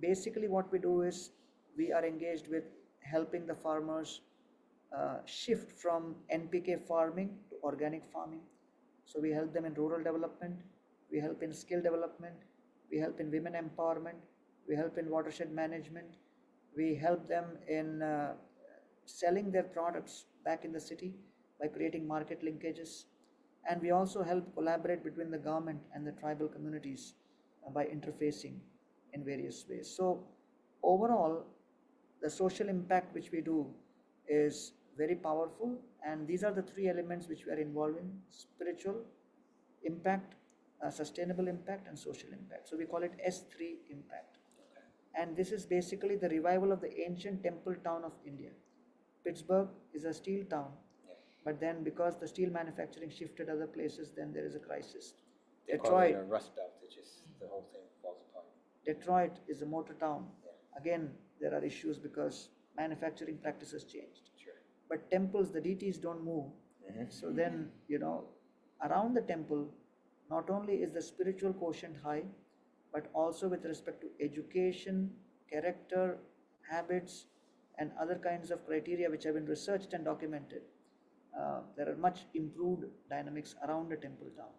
basically what we do is we are engaged with helping the farmers shift from NPK farming to organic farming. So we help them in rural development, we help in skill development, we help in women empowerment, we help in watershed management, we help them in selling their products back in the city by creating market linkages, and we also help collaborate between the government and the tribal communities by interfacing in various ways. So overall, the social impact which we do is very powerful, and these are the three elements which we are involved in: spiritual impact, sustainable impact, and social impact. So we call it S3 impact. And this is basically the revival of the ancient temple town of India. Pittsburgh is a steel town, but then because the steel manufacturing shifted other places, then there is a crisis. They call it a rust belt, it just, the whole thing falls apart. Detroit is a motor town. Again, there are issues because manufacturing practices changed. Sure. But temples, the deities don't move. So then, around the temple, not only is the spiritual quotient high, but also with respect to education, character, habits, and other kinds of criteria which have been researched and documented. There are much improved dynamics around a temple town.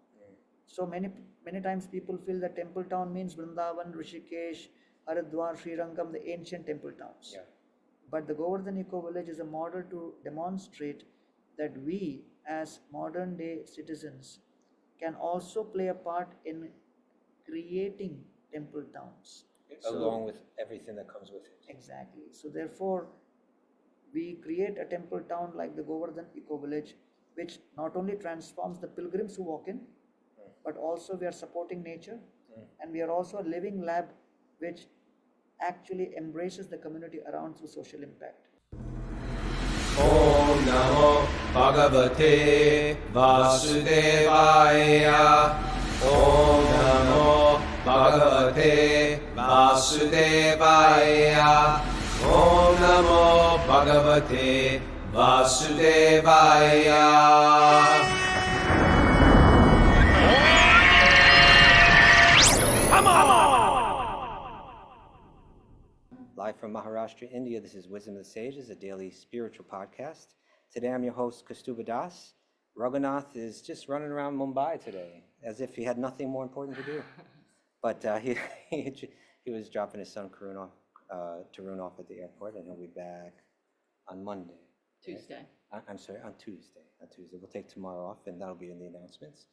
So many times people feel that temple town means Vrindavan, Rishikesh, Haridwar, Srirangam, the ancient temple towns. Yeah. But the Govardhan Eco Village is a model to demonstrate that we as modern day citizens can also play a part in creating temple towns. Along with everything that comes with it. Exactly. So therefore, we create a temple town like the Govardhan Eco Village, which not only transforms the pilgrims who walk in, but also we are supporting nature, and we are also a living lab which actually embraces the community around through social impact. Om Namo Bhagavate Vasudevaya. Om Namo Bhagavate Vasudevaya. Om Namo Bhagavate Vasudevaya. Live from Maharashtra, India, this is Wisdom of the Sages, a daily spiritual podcast. Today I'm your host, Kaustubha Das. Radhanath is just running around Mumbai today, as if he had nothing more important to do. But he was dropping his son Tarun off at the airport, and he'll be back on Monday. Tuesday. Right? I'm sorry, on Tuesday. We'll take tomorrow off, and that'll be in the announcements.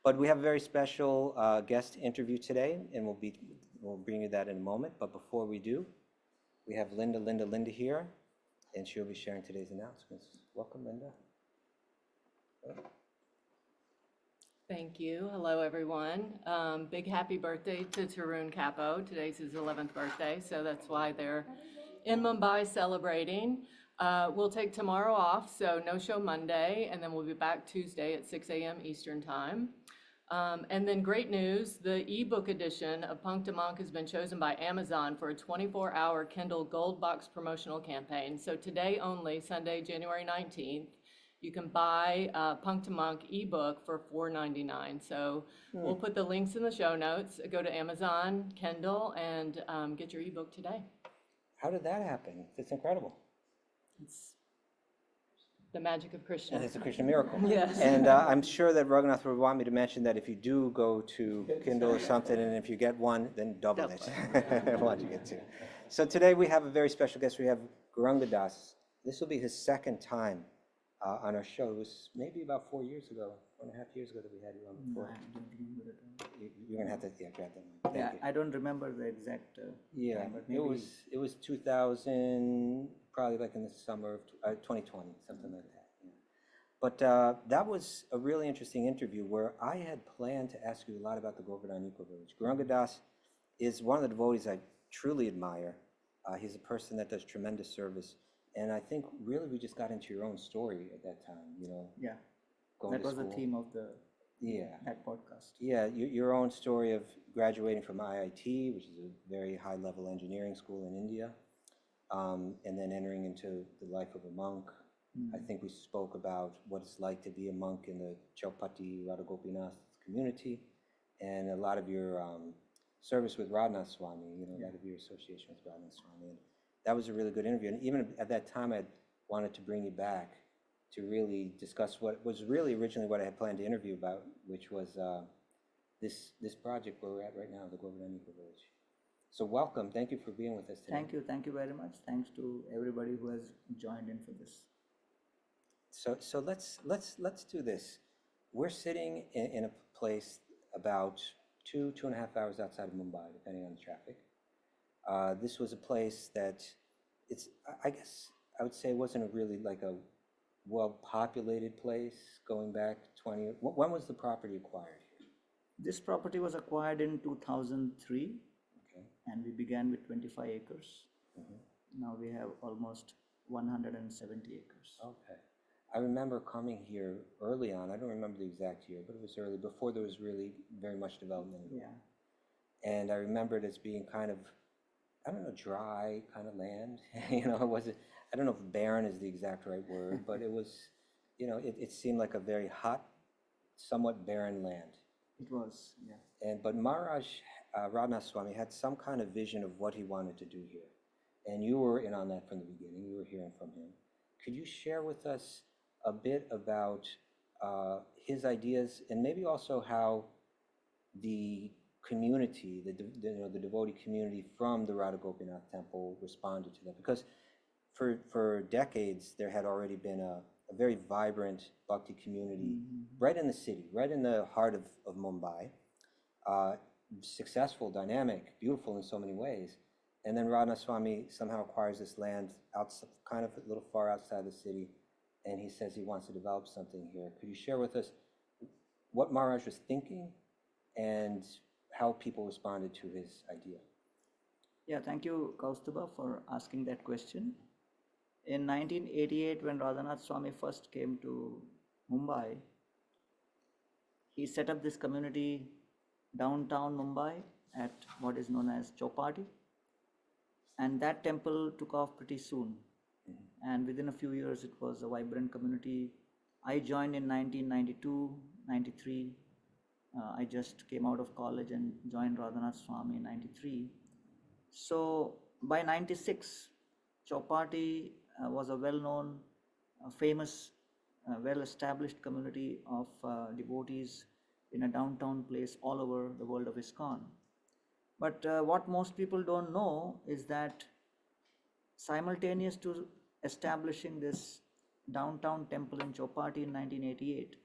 But we have a very special guest interview today, and we'll bring you that in a moment. But before we do, we have Linda here, and she'll be sharing today's announcements. Welcome, Linda. Thank you. Hello, everyone. Big happy birthday to Tarun Capo. Today's his 11th birthday, so that's why they're in Mumbai celebrating. We'll take tomorrow off, so no show Monday, and then we'll be back Tuesday at 6 a.m. Eastern Time. And then great news, the ebook edition of Punk to Monk has been chosen by Amazon for a 24-hour Kindle Gold Box promotional campaign. So today only, Sunday, January 19th, you can buy Punk to Monk ebook for $4.99. So we'll put the links in the show notes. Go to Amazon, Kindle, and get your ebook today. How did that happen? It's incredible. It's the magic of Krishna. And it's a Krishna miracle. Yes. And I'm sure that Radhanath would want me to mention that if you do go to Kindle or something, and if you get one, then double it. I want you to get two. So today we have a very special guest. We have Gauranga Das. This will be his second time on our show. It was maybe about 4 years ago, 4.5 years ago that we had you on before. I don't remember it. You're going to have to grab that one. Yeah, Thank you. I don't remember the exact time, but maybe It was 2000, probably like in the summer of 2020, something like that. Yeah. But that was a really interesting interview where I had planned to ask you a lot about the Govardhan Eco Village. Gauranga Das is one of the devotees I truly admire. He's a person that does tremendous service. And I think really we just got into your own story at that time, yeah, going that to was the school. theme of Yeah. that podcast. Yeah, your own story of graduating from IIT, which is a very high-level engineering school in India, and then entering into the life of a monk. I think we spoke about what it's like to be a monk in the Chaupati Radha Gopinath community, and a lot of your service with Radhanath Swami, you know, that of your association with Radhanath Swami. And that was a really good interview. And even at that time, I wanted to bring you back to really discuss what was really originally what I had planned to interview about, which was this project where we're at right now, the Govardhan Eco Village. So welcome. Thank you for being with us today. Thank you very much. Thanks to everybody who has joined in for this. So let's do this. We're sitting in a place about 2.5 hours outside of Mumbai, depending on the traffic. This was a place that I guess I would say wasn't a really like a well-populated place going back 20. When was the property acquired here? This property was acquired in 2003, Okay. and we began with 25 acres. Now we have almost 170 acres. Okay. I remember coming here early on. I don't remember the exact year, but it was early, before there was really very much development. Yeah. And I remember it as being kind of, I don't know, dry kind of land. You know, it wasn't, I don't know if barren is the exact right word, but it was, you know, it seemed like a very hot, somewhat barren land. It was, yeah. But Maharaj Radhanath Swami had some kind of vision of what he wanted to do here. And you were in on that from the beginning. You were hearing from him. Could you share with us a bit about his ideas, and maybe also how the community, the devotee community from the Radha Gopinath temple responded to that? Because for decades there had already been a very vibrant Bhakti community right in the city, right in the heart of Mumbai. Successful, dynamic, beautiful in so many ways. And then Radhanath Swami somehow acquires this land outside, kind of a little far outside the city, and he says he wants to develop something here. Could you share with us what Maharaj was thinking and how people responded to his idea? Yeah, thank you, Kaustubha, for asking that question. In 1988, when Radhanath Swami first came to Mumbai, he set up this community downtown Mumbai at what is known as Chowpatty. And that temple took off pretty soon. And within a few years, it was a vibrant community. I joined in 1992, 93. I just came out of college and joined Radhanath Swami in 93. So by 96, Chowpatty was a well-known, famous, well-established community of devotees in a downtown place all over the world of ISKCON. But what most people don't know is that simultaneous to establishing this downtown temple in Chowpatty in 1988,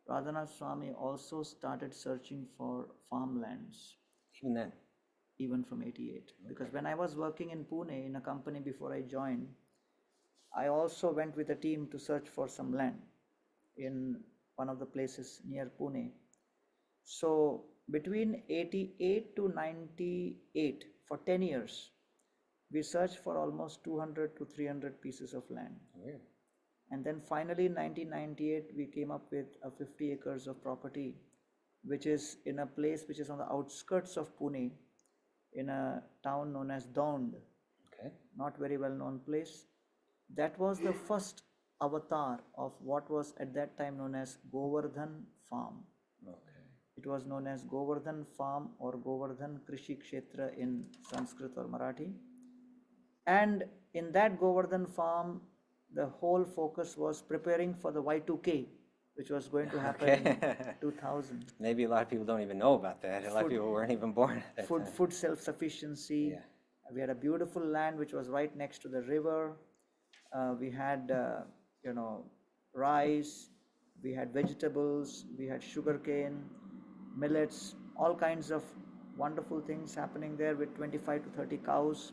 Radhanath Swami also started searching for farmlands. Even then? Even from 88. Because when I was working in Pune in a company before I joined, I also went with a team to search for some land in one of the places near Pune. So between 88 to 98, for 10 years, we searched for almost 200 to 300 pieces of land. Weird. And then finally in 1998, we came up with 50 acres of property, which is in a place which is on the outskirts of Pune, in a town known as Daund. Okay. Not very well known place. That was the first avatar of what was at that time known as Govardhan Farm. Okay. It was known as Govardhan Farm or Govardhan Krishi Kshetra in Sanskrit or Marathi. And in that Govardhan Farm, the whole focus was preparing for the Y2K, which was going to happen in 2000. Maybe a lot of people don't even know about that. A lot of people weren't even born at that time. Food self-sufficiency. Yeah. We had a beautiful land which was right next to the river. We had, rice. We had vegetables. We had sugarcane, millets, all kinds of wonderful things happening there with 25 to 30 cows.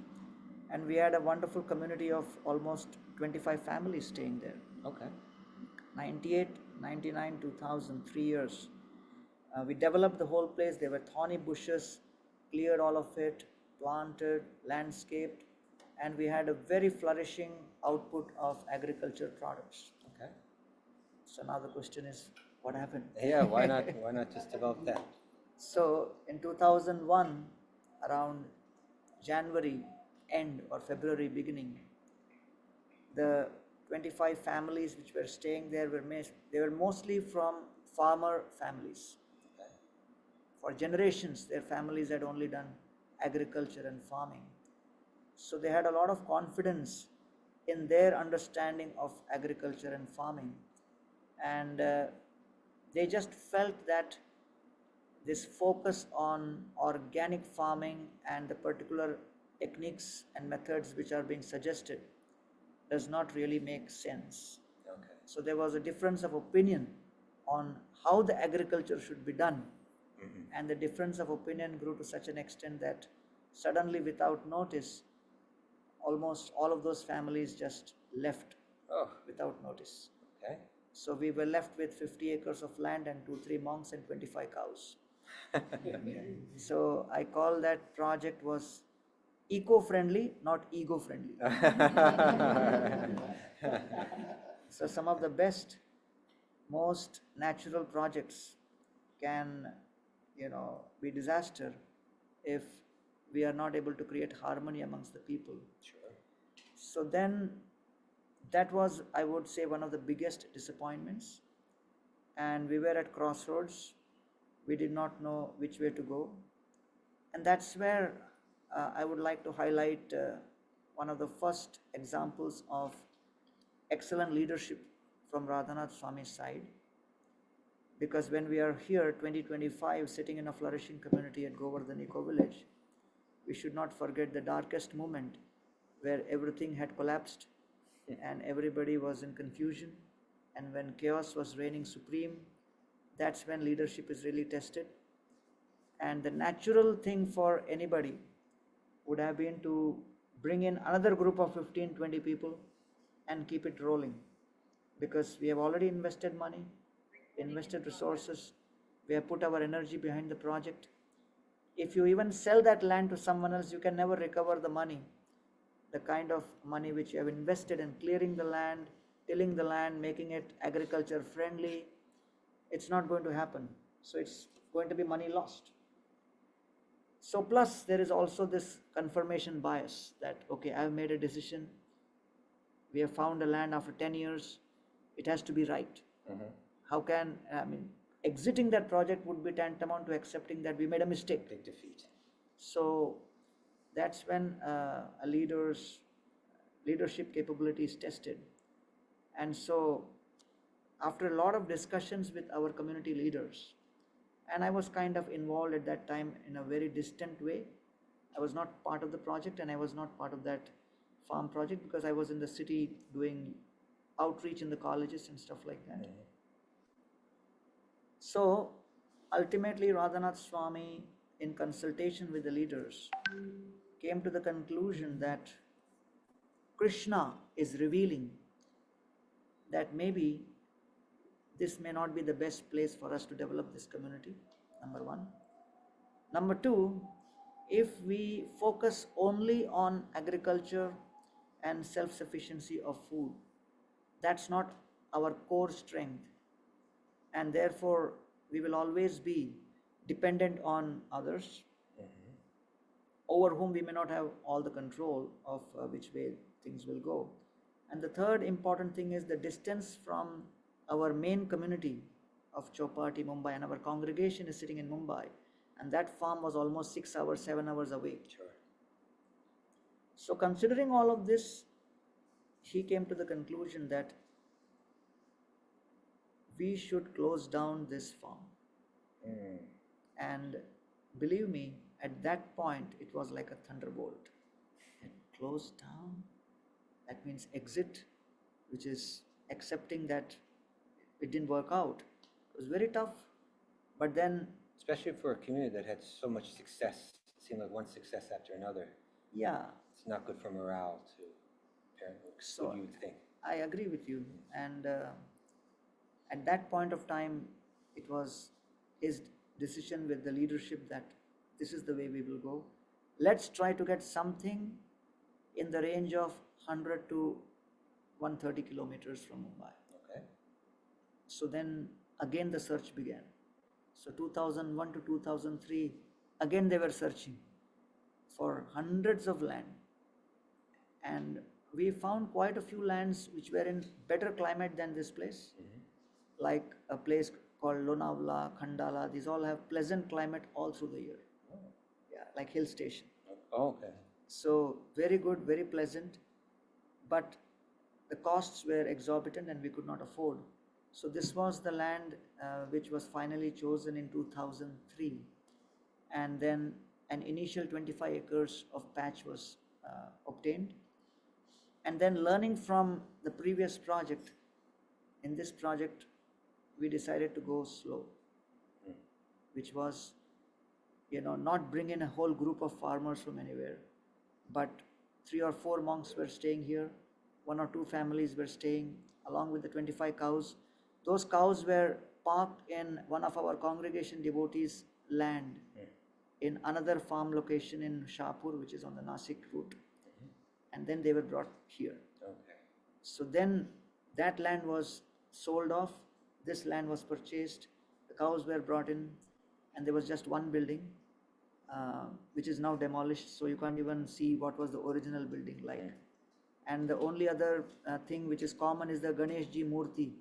And we had a wonderful community of almost 25 families staying there. Okay. 98, 99, 2000, 3 years. We developed the whole place. There were thorny bushes, cleared all of it, planted, landscaped, and we had a very flourishing output of agriculture products. Okay. So now the question is, what happened? Yeah, why not just develop that? So in 2001, around January end or February beginning, the 25 families which were staying there they were mostly from farmer families. for generations, their families had only done agriculture and farming. So they had a lot of confidence in their understanding of agriculture and farming. And they just felt that this focus on organic farming and the particular techniques and methods which are being suggested does not really make sense. Okay. So there was a difference of opinion on how the agriculture should be done. And the difference of opinion grew to such an extent that suddenly, without notice, almost all of those families just left Oh, without notice. okay. So we were left with 50 acres of land and 2-3 monks and 25 cows. Okay. So I call that project was eco-friendly, not ego-friendly. So some of the best, most natural projects can, be disaster if we are not able to create harmony amongst the people. Sure. So then that was, I would say, one of the biggest disappointments. And we were at crossroads. We did not know which way to go. And that's where I would like to highlight one of the first examples of excellent leadership from Radhanath Swami's side. Because when we are here, 2025, sitting in a flourishing community at Govardhan Eco Village, we should not forget the darkest moment where everything had collapsed and everybody was in confusion. And when chaos was reigning supreme, that's when leadership is really tested. And the natural thing for anybody would have been to bring in another group of 15-20 people and keep it rolling. Because we have already invested money, invested resources, we have put our energy behind the project. If you even sell that land to someone else, you can never recover the money. The kind of money which you have invested in clearing the land, tilling the land, making it agriculture friendly, it's not going to happen. So it's going to be money lost. So plus there is also this confirmation bias that, okay, I've made a decision. We have found a land after 10 years. It has to be right. How can, exiting that project would be tantamount to accepting that we made a mistake. Big defeat. So that's when a leader's leadership capability is tested. And so after a lot of discussions with our community leaders, and I was kind of involved at that time in a very distant way. I was not part of the project and I was not part of that farm project because I was in the city doing outreach in the colleges and stuff like that. So ultimately Radhanath Swami, in consultation with the leaders, came to the conclusion that Krishna is revealing that maybe this may not be the best place for us to develop this community, number one. Number two, if we focus only on agriculture and self-sufficiency of food, that's not our core strength. And therefore, we will always be dependent on others, over whom we may not have all the control of which way things will go. And the third important thing is the distance from our main community of Chowpatty, Mumbai, and our congregation is sitting in Mumbai, and that farm was almost 6 hours, 7 hours away. Sure. So considering all of this, he came to the conclusion that we should close down this farm. And believe me, at that point, it was like a thunderbolt. And close down, that means exit, which is accepting that it didn't work out. It was very tough. But then, Especially for a community that had so much success, it seemed like one success after another. yeah, It's not good for morale to apparently, So- what you would think. I agree with you. And at that point of time, it was his decision with the leadership that this is the way we will go. Let's try to get something in the range of 100 to 130 kilometers from Mumbai. Okay. So then again the search began. So 2001 to 2003, again they were searching for hundreds of land. And we found quite a few lands which were in better climate than this place. Like a place called Lonavala, Khandala. These all have pleasant climate all through the year. Yeah, like hill station. Oh, okay. So very good, very pleasant, but the costs were exorbitant and we could not afford. So this was the land which was finally chosen in 2003, and then an initial 25 acres of patch was obtained. And then learning from the previous project, in this project we decided to go slow, which was, not bring in a whole group of farmers from anywhere, but 3 or 4 monks were staying here, 1 or 2 families were staying along with the 25 cows. Those cows were parked in one of our congregation devotees' land in another farm location in Shahpur, which is on the Nasik route, and then they were brought here. Okay. So then that land was sold off, this land was purchased, the cows were brought in, and there was just one building, which is now demolished, so you can't even see what was the original building like. And the only other thing which is common is the Ganesh Ji Murti,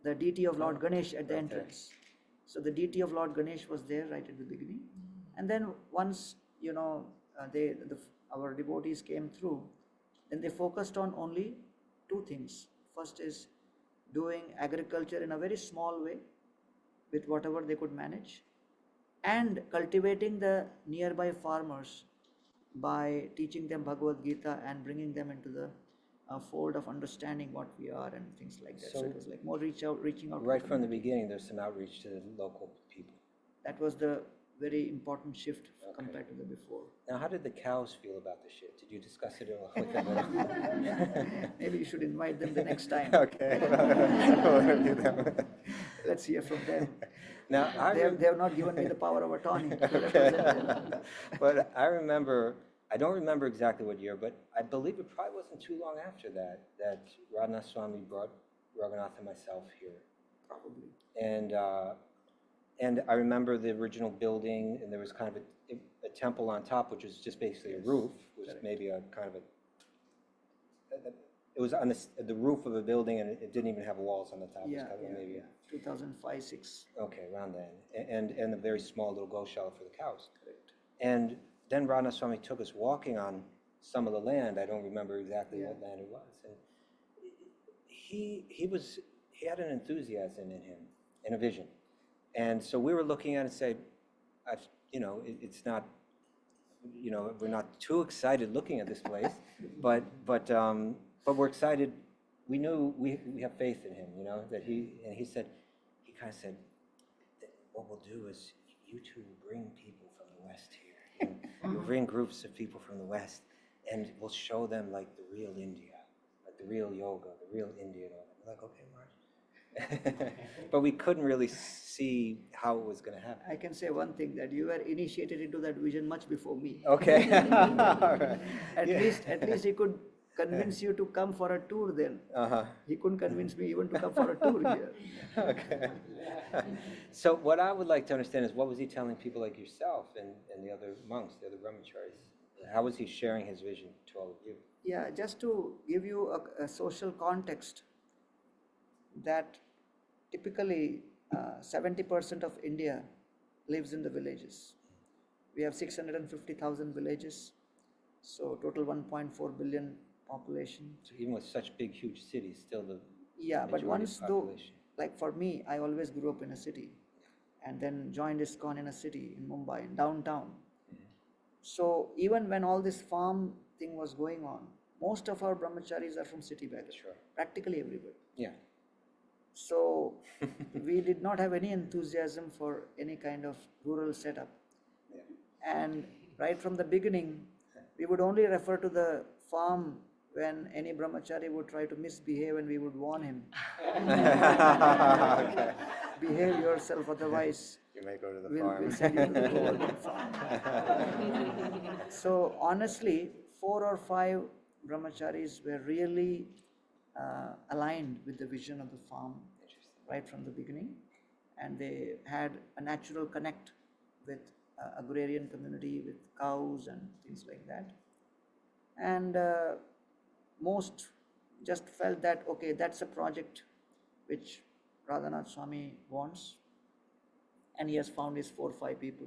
the deity of Lord Ganesh at the entrance. So the deity of Lord Ganesh was there right at the beginning. And then once, our devotees came through, then they focused on only 2 things. First is doing agriculture in a very small way with whatever they could manage, and cultivating the nearby farmers by teaching them Bhagavad Gita and bringing them into the fold of understanding what we are and things like that. So it was like more reaching out to Right from the beginning, there's some outreach to the local people. That was the very important shift compared to the before. Now, how did the cows feel about the shift? Did you discuss it with them? Maybe you should invite them the next time. Okay. Let's hear from them. Now, They have not given me the power of attorney to represent them. But I don't remember exactly what year, but I believe it probably wasn't too long after that Radhanath Swami brought Raghunath and myself here. Probably. And I remember the original building, and there was kind of a temple on top, which was just basically a roof. It was maybe a kind of it was on the roof of a building, and it didn't even have walls on the top. Yeah, it was kind of maybe 2005-06. Okay, around then, and a very small little goshala for the cows. Correct. And then Radhanath Swami took us walking on some of the land. I don't remember exactly what land it was. And he had an enthusiasm in him and a vision. And so we were looking at it and say, it's not, we're not too excited looking at this place, but we're excited. We knew we have faith in him, that he kind of said, what we'll do is you two will bring people from the West here. You'll bring groups of people from the West, and we'll show them like the real India, like the real yoga, the real Indian yoga. We're like, okay, Mark. But we couldn't really see how it was going to happen. I can say one thing, that you were initiated into that vision much before me. Okay. Right. At least he could convince you to come for a tour then. He couldn't convince me even to come for a tour here. Okay. So what I would like to understand is, what was he telling people like yourself and the other monks, the other brahmacharis? How was he sharing his vision to all of you? Yeah, just to give you a social context, that typically 70% of India lives in the villages. We have 650,000 villages, so total 1.4 billion population. So even with such big, huge cities, still the But once though, population. like for me, I always grew up in a city, and then joined ISKCON in a city in Mumbai, in downtown. So even when all this farm thing was going on, most of our brahmacharis are from city background. Sure. Practically everybody. Yeah. So we did not have any enthusiasm for any kind of rural setup. Yeah. And right from the beginning, we would only refer to the farm when any brahmachari would try to misbehave, and we would warn him. Okay. Behave yourself, otherwise You may go to the we'll send you to the Govardhan farm. So honestly, 4 or 5 brahmacharis were really aligned with the vision of the farm right from the beginning, and they had a natural connect with agrarian community, with cows and things like that. And most just felt that, okay, that's a project which Radhanath Swami wants, and he has found his 4 or 5 people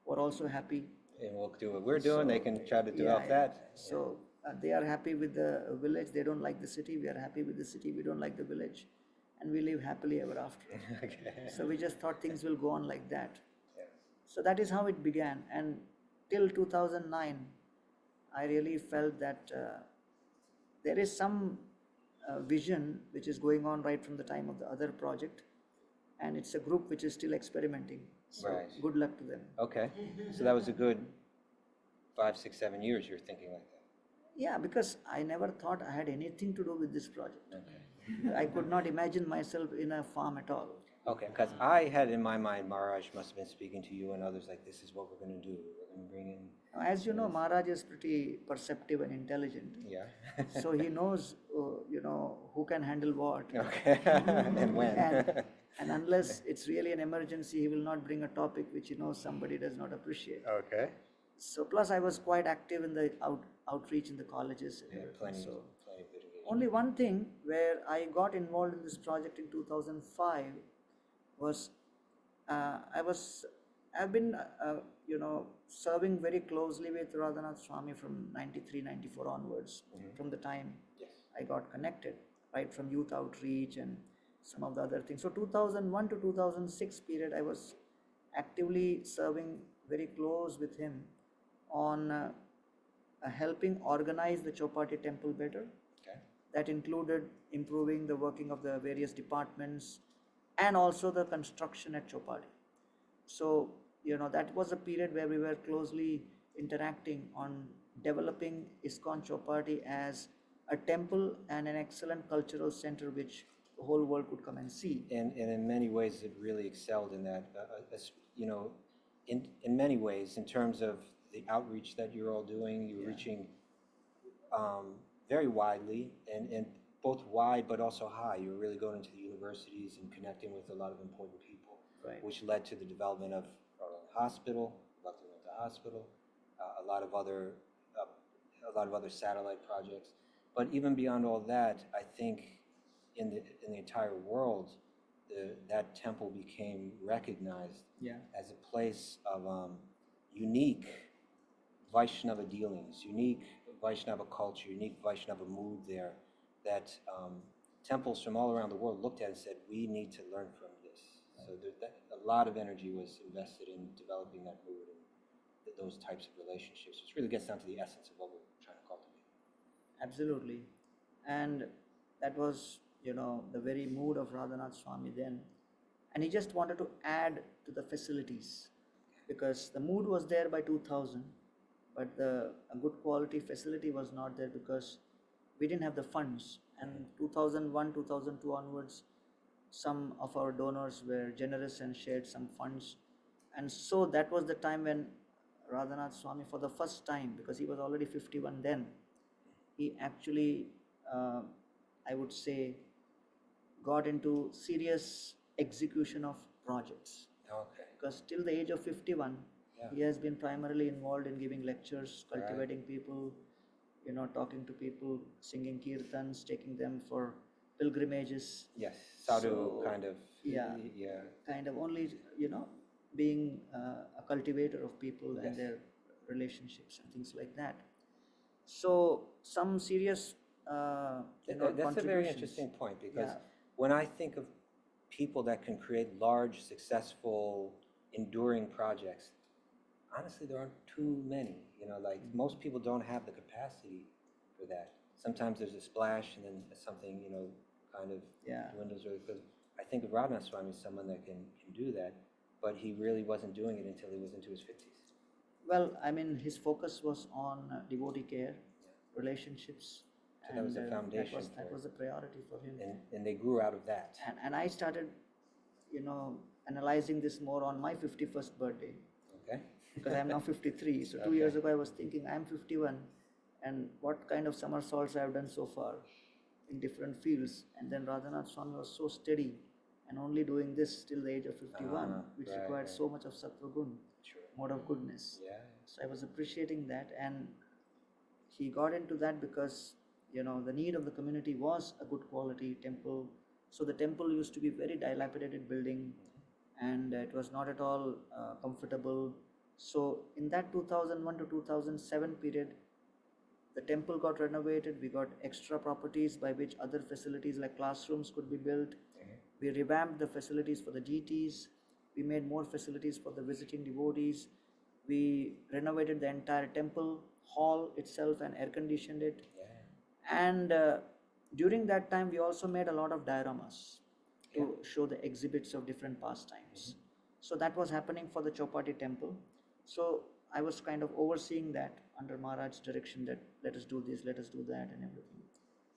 who are also happy. And we'll do what we're doing, they can try to Yeah, develop yeah. that. So they are happy with the village, they don't like the city. We are happy with the city, we don't like the village, and we live happily ever after. Okay. So we just thought things will go on like that. So that is how it began, and till 2009, I really felt that there is some vision which is going on right from the time of the other project, and it's a group which is still experimenting. So Right. good luck to them. Okay, so that was a good 5, 6, 7 years you were thinking like that. Yeah, because I never thought I had anything to do with this project. Okay. I could not imagine myself in a farm at all. Okay, because I had in my mind, Maharaj must have been speaking to you and others like, this is what we're going to do. We're going to bring in, As you know, Maharaj is pretty perceptive and intelligent. yeah. So he knows, who can handle what. Okay, and when. And unless it's really an emergency, he will not bring a topic which he knows somebody does not appreciate. Okay. So plus I was quite active in the outreach in the colleges. Yeah, plenty So of good engagement. only one thing where I got involved in this project in 2005 was I've been serving very closely with Radhanath Swami from 93, 94 onwards, from the time Yes. I got connected, right from youth outreach and some of the other things. So 2001 to 2006 period, I was actively serving very close with him on helping organize the Chopati temple better. Okay. That included improving the working of the various departments and also the construction at Chopati. So, that was a period where we were closely interacting on developing ISKCON Chopati as a temple and an excellent cultural center which the whole world could come and see. And in many ways, it really excelled in that, in many ways, in terms of the outreach that you're all doing, you're reaching very widely, and both wide but also high. You're really going into the universities and connecting with a lot of important people, Right. which led to the development of our own hospital, Bhakti Hospital, a lot of other satellite projects. But even beyond all that, I think in the entire world, that temple became recognized as a place of unique Vaishnava dealings, unique Vaishnava culture, unique Vaishnava mood there, that temples from all around the world looked at and said, we need to learn from this. So a lot of energy was invested in developing that mood and those types of relationships, which really gets down to the essence of what we're trying to cultivate. Absolutely. And that was, the very mood of Radhanath Swami then. And he just wanted to add to the facilities, because the mood was there by 2000, but a good quality facility was not there because we didn't have the funds. And 2001, 2002 onwards, some of our donors were generous and shared some funds. And so that was the time when Radhanath Swami, for the first time, because he was already 51 then, he actually, I would say, got into serious execution of projects. Okay. Because till the age of 51, he has been primarily involved in giving lectures, cultivating people, talking to people, singing kirtans, taking them for pilgrimages. Yes, sadhu So, kind of. yeah. Yeah. Kind of only, being a cultivator of people and their relationships and things like that. So some serious, That's a very contributions. interesting point, because Yeah. when I think of people that can create large, successful, enduring projects, honestly, there aren't too many. Like most people don't have the capacity for that. Sometimes there's a splash and then something, kind of dwindles really quickly. I think of Radhanath Swami as someone that can do that, but he really wasn't doing it until he was into his 50s. Well, I mean, his focus was on devotee care, relationships. So that was a foundation That for was a priority for him. And they grew out of that. And I started, analyzing this more on my 51st birthday. Okay. Because I'm now 53. So 2 Okay. years ago, I was thinking I'm 51, and what kind of somersaults I've done so far in different fields. And then Radhanath Swami was so steady and only doing this till the age of 51, which required so much of sattva gun, mode of goodness. Yeah. So I was appreciating that, and he got into that because the need of the community was a good quality temple So the temple used to be very dilapidated building, and it was not at all comfortable. So in that 2001 to 2007 period, the temple got renovated. We got extra properties by which other facilities like classrooms could be built. We revamped the facilities for the deities. We made more facilities for the visiting devotees. We renovated the entire temple hall itself and air conditioned it. And during that time, we also made a lot of dioramas to show the exhibits of different pastimes. So that was happening for the Chopati temple. So I was kind of overseeing that under Maharaj's direction, that let us do this, let us do that, and everything.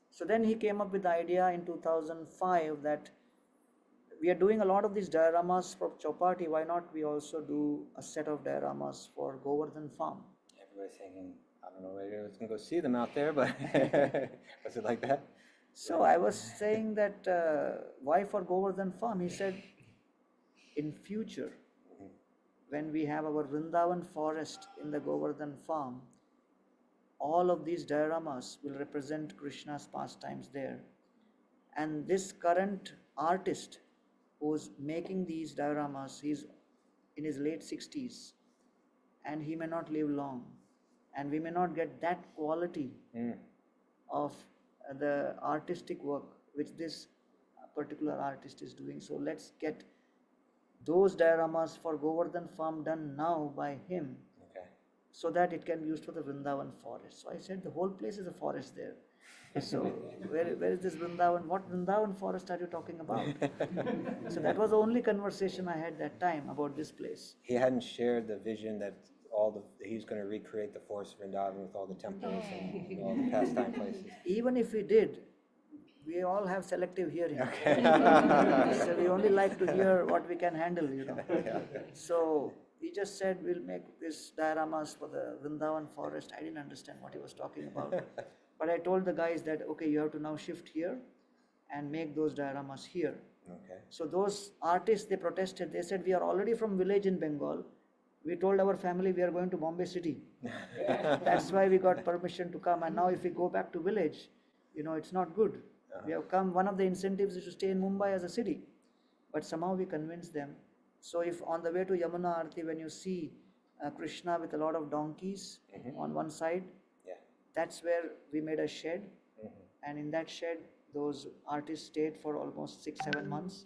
So then he came up with the idea in 2005 that we are doing a lot of these dioramas for Chopati. Why not we also do a set of dioramas for Govardhan farm? Everybody's thinking, I don't know whether it's going to go see them out there, but was it like that? So I was saying that why for Govardhan farm? He said, in future, when we have our Vrindavan forest in the Govardhan farm, all of these dioramas will represent Krishna's pastimes there. And this current artist who's making these dioramas, he's in his late 60s, and he may not live long, and we may not get that quality of the artistic work which this particular artist is doing. So let's get those dioramas for Govardhan farm done now by him, so that it can be used for the Vrindavan forest. So I said, the whole place is a forest there. So where is this Vrindavan? What Vrindavan forest are you talking about? So that was the only conversation I had that time about this place. He hadn't shared the vision that he was going to recreate the forest of Vrindavan with all the temples and all the pastime places. Even if we did, we all have selective hearing. So we only like to hear what we can handle, So he just said, we'll make these dioramas for the Vrindavan forest. I didn't understand what he was talking about. But I told the guys that, okay, you have to now shift here and make those dioramas here. So those artists, they protested. They said, we are already from village in Bengal. We told our family we are going to Bombay city. That's why we got permission to come. And now if we go back to village, it's not good. We have come, one of the incentives is to stay in Mumbai as a city. But somehow we convinced them. So if on the way to Yamuna Aarti, when you see Krishna with a lot of donkeys on one side, that's where we made a shed. And in that shed, those artists stayed for almost 6-7 months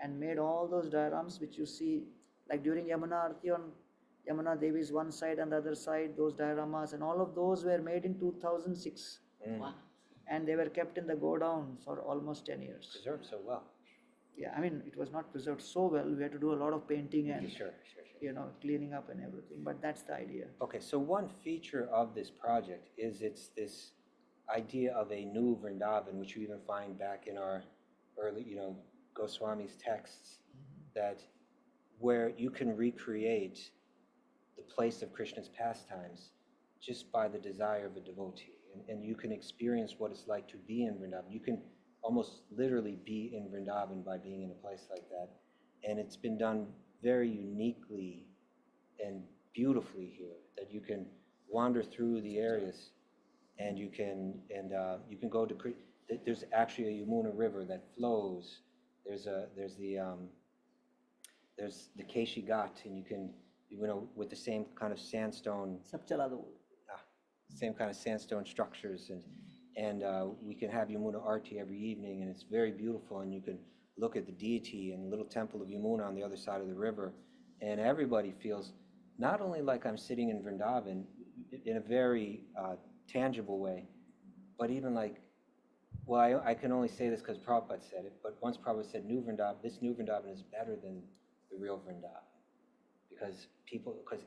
and made all those dioramas which you see, like during Yamuna Aarti on Yamuna Devi's one side and the other side, those dioramas, and all of those were made in 2006. Wow. And they were kept in the godown for almost 10 years. Preserved so well. Yeah, I mean, it was not preserved so well. We had to do a lot of painting and Sure. cleaning up and everything. But that's the idea. Okay, so one feature of this project is it's this idea of a new Vrindavan, which you even find back in our early, Goswami's texts, that where you can recreate the place of Krishna's pastimes just by the desire of a devotee. And you can experience what it's like to be in Vrindavan. You can almost literally be in Vrindavan by being in a place like that. And it's been done very uniquely and beautifully here, that you can wander through the areas and you can go to, there's actually a Yamuna river that flows. There's the Keshi Ghat, and you can, with the same kind of sandstone, same kind of sandstone structures, and we can have Yamuna Aarti every evening, and it's very beautiful, and you can look at the deity and the little temple of Yamuna on the other side of the river, and everybody feels not only like I'm sitting in Vrindavan in a very tangible way, but even like, well, I can only say this because Prabhupada said it, but once Prabhupada said this new Vrindavan is better than the real Vrindavan, because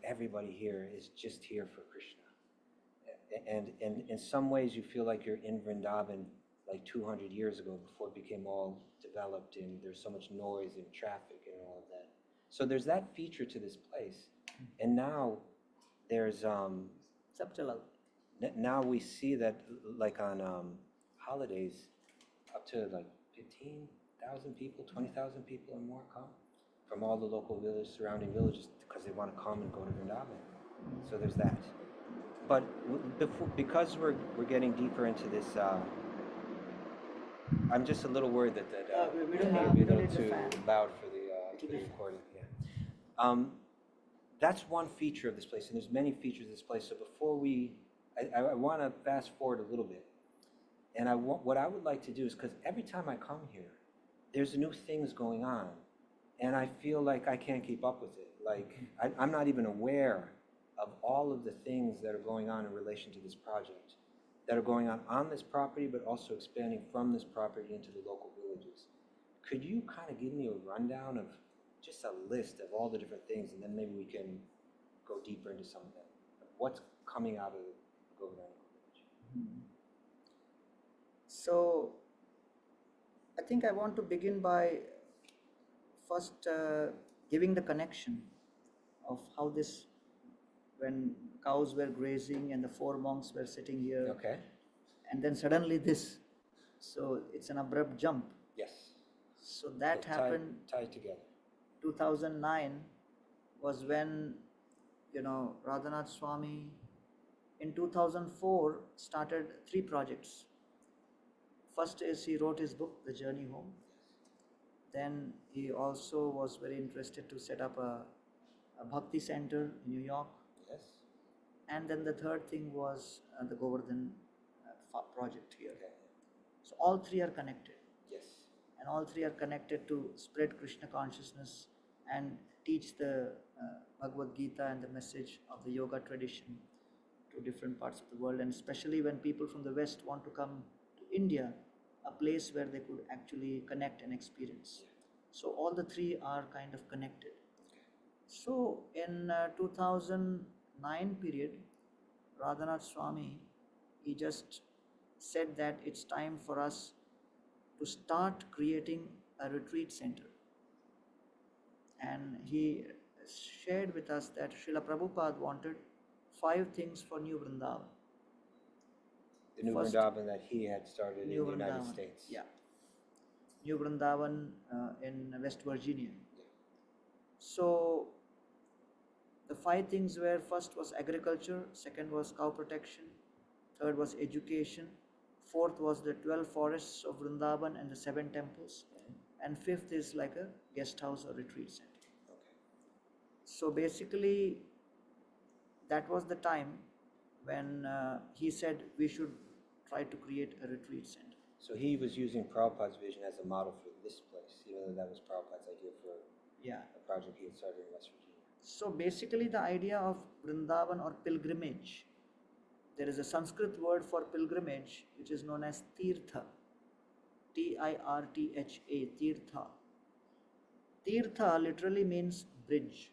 everybody here is just here for Krishna. And in some ways you feel like you're in Vrindavan like 200 years ago, before it became all developed and there's so much noise and traffic and all of that. So there's that feature to this place. And now there's now we see that like on holidays, up to like 15,000 people, 20,000 people or more come from all the local villages, surrounding villages, because they want to come and go to Vrindavan. So there's that. But because we're getting deeper into this I'm just a little worried that we don't it'll need- be we a don't little need the too fan. loud for the recording. Yeah. That's one feature of this place, and there's many features of this place. So before I want to fast forward a little bit, and what I would like to do is, because every time I come here, there's new things going on, and I feel like I can't keep up with it. Like I'm not even aware of all of the things that are going on in relation to this project, that are going on this property, but also expanding from this property into the local villages. Could you kind of give me a rundown of just a list of all the different things, and then maybe we can go deeper into some of them? What's coming out of Govardhan Eco Village? So, I think I want to begin by first giving the connection of how this, when cows were grazing and the four monks were sitting here, Okay. and then suddenly this. So, it's an abrupt jump. Yes. So, that Yeah, happened tied together. 2009 was when, Radhanath Swami in 2004 started 3 projects. First is he wrote his book, The Journey Home. Then he also was very interested to set up a Bhakti center in New York. Yes. And then the third thing was the Govardhan project here. Okay. So all 3 are connected. Yes. And all 3 are connected to spread Krishna consciousness and teach the Bhagavad Gita and the message of the yoga tradition to different parts of the world, and especially when people from the West want to come to India, a place where they could actually connect and experience. So all the 3 are kind of connected. So in 2009 period, Radhanath Swami, he just said that it's time for us to start creating a retreat center. And he shared with us that Srila Prabhupada wanted 5 things for New Vrindavan. The new First, Vrindavan that he had started in the New United Vrindavan. States. Yeah. New Vrindavan in West Virginia. So the 5 things were, first was agriculture, second was cow protection, third was education, fourth was the 12 forests of Vrindavan and the 7 temples, and fifth is like a guest house or retreat center. Okay. So basically, that was the time when he said we should try to create a retreat center. So he was using Prabhupada's vision as a model for this place, even though that was Prabhupada's idea for Yeah. a project he had started in West Virginia. So basically, the idea of Vrindavan or pilgrimage, there is a Sanskrit word for pilgrimage which is known as Tirtha. Tirtha. Tirtha. Tirtha literally means bridge.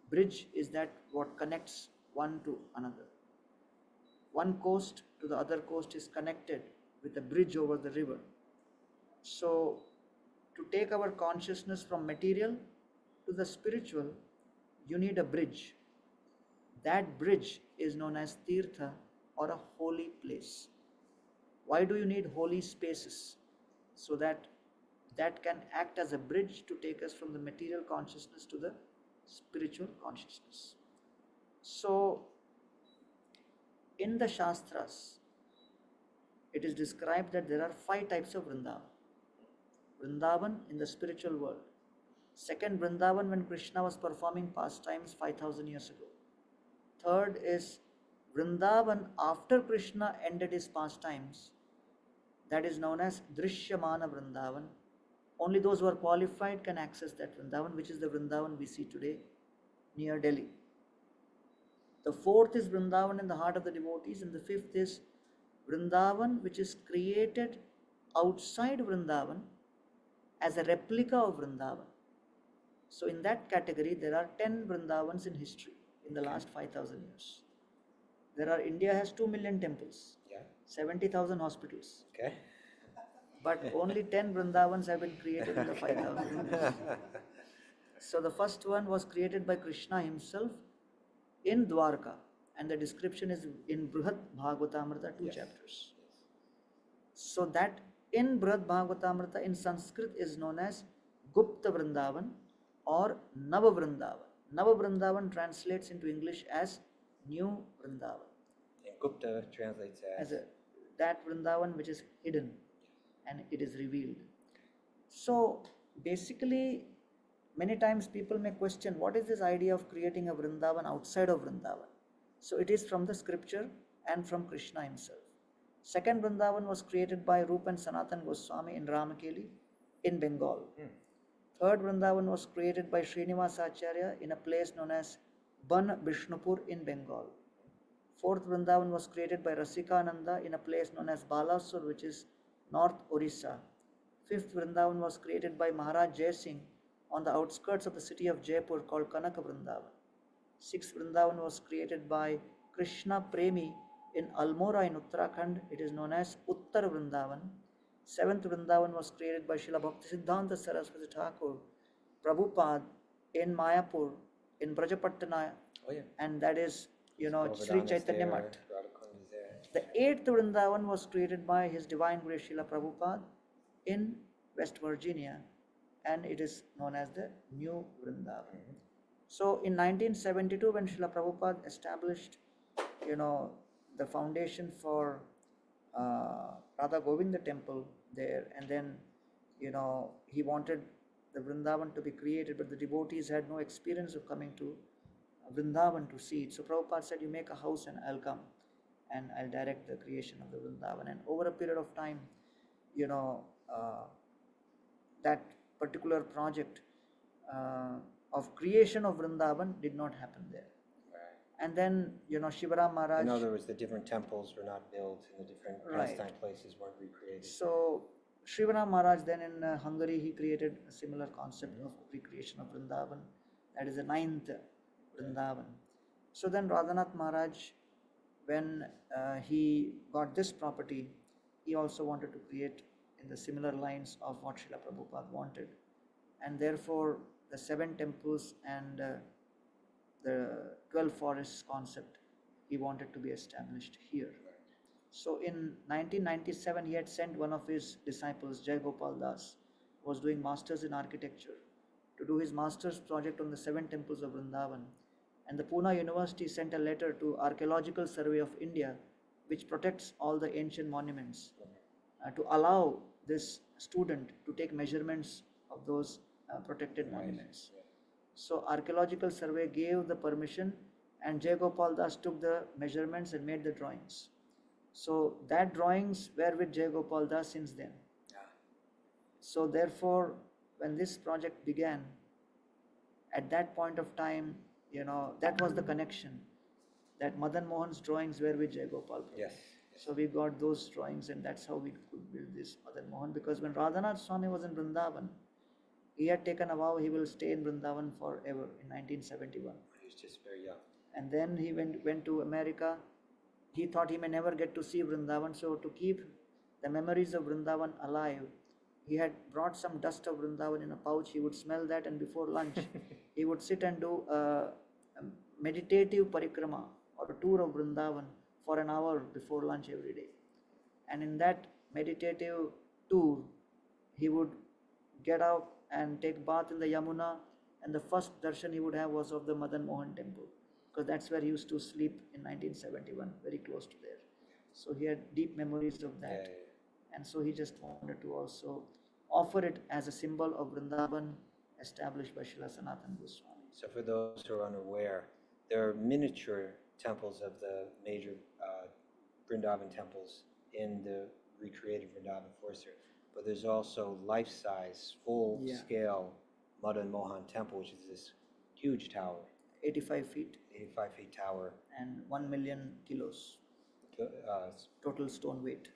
Bridge is that what connects one to another. One coast to the other coast is connected with a bridge over the river. So, to take our consciousness from material to the spiritual, you need a bridge. That bridge is known as Tirtha or a holy place. Why do you need holy spaces? So that can act as a bridge to take us from the material consciousness to the spiritual consciousness. So, in the Shastras, it is described that there are 5 types of Vrindavan. Vrindavan in the spiritual world. Second, Vrindavan when Krishna was performing pastimes 5,000 years ago. Third is Vrindavan after Krishna ended his pastimes. That is known as Drishyamana Vrindavan. Only those who are qualified can access that Vrindavan, which is the Vrindavan we see today near Delhi. The fourth is Vrindavan in the heart of the devotees, and the fifth is Vrindavan which is created outside Vrindavan as a replica of Vrindavan. So in that category, there are 10 Vrindavans in history in the last 5,000 years. India has 2 million temples, 70,000 hospitals. Okay. But only 10 Vrindavans have been created in the 5,000 years. So the first one was created by Krishna himself in Dwarka, and the description is in Brihad Bhagavatamrita, 2 chapters. So that in Brihad Bhagavatamrita in Sanskrit is known as Gupta Vrindavan or Nava Vrindavan. Nava Vrindavan translates into English as New Vrindavan. And Gupta translates as That Vrindavan which is hidden. and it is revealed. So basically, many times people may question what is this idea of creating a Vrindavan outside of Vrindavan. So it is from the scripture and from Krishna himself. Second Vrindavan was created by Rup and Sanatan Goswami in Ramakeli in Bengal. Third Vrindavan was created by Srinivas Acharya in a place known as Ban Bishnupur in Bengal. Fourth Vrindavan was created by Rasikananda in a place known as Balasur, which is North Orissa. Fifth Vrindavan was created by Maharaj Jai Singh on the outskirts of the city of Jaipur called Kanaka Vrindavan. Sixth Vrindavan was created by Krishna Premi in Almora in Uttarakhand. It is known as Uttar Vrindavan. Seventh Vrindavan was created by Srila Bhakti Siddhanta Saraswati Thakur, Prabhupada in Mayapur, in Brajapattana, Oh, yeah. and that is, Sri Govardhan is Chaitanya there, Math. Radhakund is there. The eighth Vrindavan was created by His Divine Grace Srila Prabhupada in West Virginia, and it is known as the New Vrindavan. So in 1972, when Srila Prabhupada established, the foundation for Radha Govinda temple there, and then, he wanted the Vrindavan to be created, but the devotees had no experience of coming to Vrindavan to see it. So Prabhupada said, you make a house and I'll come and I'll direct the creation of the Vrindavan. And over a period of time, that particular project of creation of Vrindavan did not happen there. Right. And then, Shivaram Maharaj. In other words, the different temples were not built and the different pastime places weren't recreated. So, Shivaram Maharaj then in Hungary, he created a similar concept of recreation of Vrindavan. That is the ninth Vrindavan. So then Radhanath Maharaj, when he got this property, he also wanted to create in the similar lines of what Srila Prabhupada wanted. And therefore, the 7 temples and the 12 forests concept, he wanted to be established here. So in 1997, he had sent one of his disciples, Jai Gopal Das, who was doing masters in architecture, to do his master's project on the 7 temples of Vrindavan. And the Pune University sent a letter to Archaeological Survey of India, which protects all the ancient monuments, to allow this student to take measurements of those protected monuments. So Archaeological Survey gave the permission, and Jai Gopal Das took the measurements and made the drawings. So that drawings were with Jai Gopal Das since then. So therefore, when this project began, at that point of time, that was the connection, that Madan Mohan's drawings were with Jai Gopal. Yes. So we got those drawings, and that's how we could build this Madan Mohan, because when Radhanath Swami was in Vrindavan, he had taken a vow he will stay in Vrindavan forever in 1971. He was just very young. And then he went to America. He thought he may never get to see Vrindavan, so to keep the memories of Vrindavan alive, he had brought some dust of Vrindavan in a pouch. He would smell that, and before lunch, he would sit and do a meditative parikrama or a tour of Vrindavan for an hour before lunch every day. And in that meditative tour, he would get up and take bath in the Yamuna, and the first darshan he would have was of the Madan Mohan temple, because that's where he used to sleep in 1971, very close to there. So he had deep memories of that. And so he just wanted to also offer it as a symbol of Vrindavan established by Srila Sanatan Goswami. So for those who are unaware, there are miniature temples of the major Vrindavan temples in the recreated Vrindavan forest here. But there's also life-size, full-scale Madan Mohan temple, which is this huge tower. 85 feet. 85 feet tower. And 1 million kilos. Total stone weight.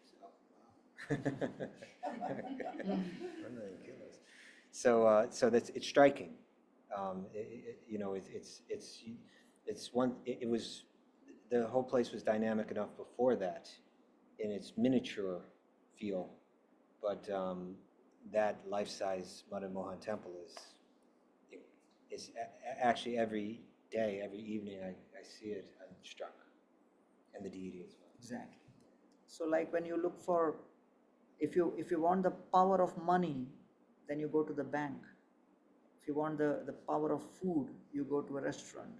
So that's, it's striking. It was, the whole place was dynamic enough before that in its miniature feel, but that life-size Madan Mohan temple is actually every day, every evening I see it, I'm struck, and the deity as well. Exactly. So like when you look for, if you want the power of money, then you go to the bank. If you want the power of food, you go to a restaurant.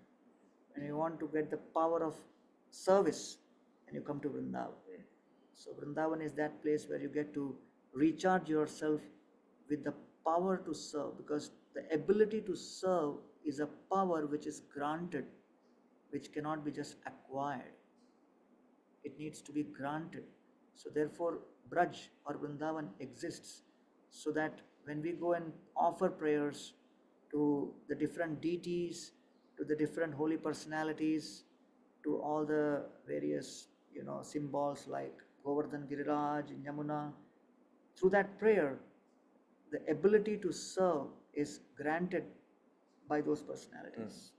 And you want to get the power of service, and you come to Vrindavan. So Vrindavan is that place where you get to recharge yourself with the power to serve, because the ability to serve is a power which is granted, which cannot be just acquired. It needs to be granted. So therefore, Braj or Vrindavan exists so that when we go and offer prayers to the different deities, to the different holy personalities, to all the various symbols like Govardhan Giriraj, Yamuna, through that prayer, the ability to serve is granted by those personalities.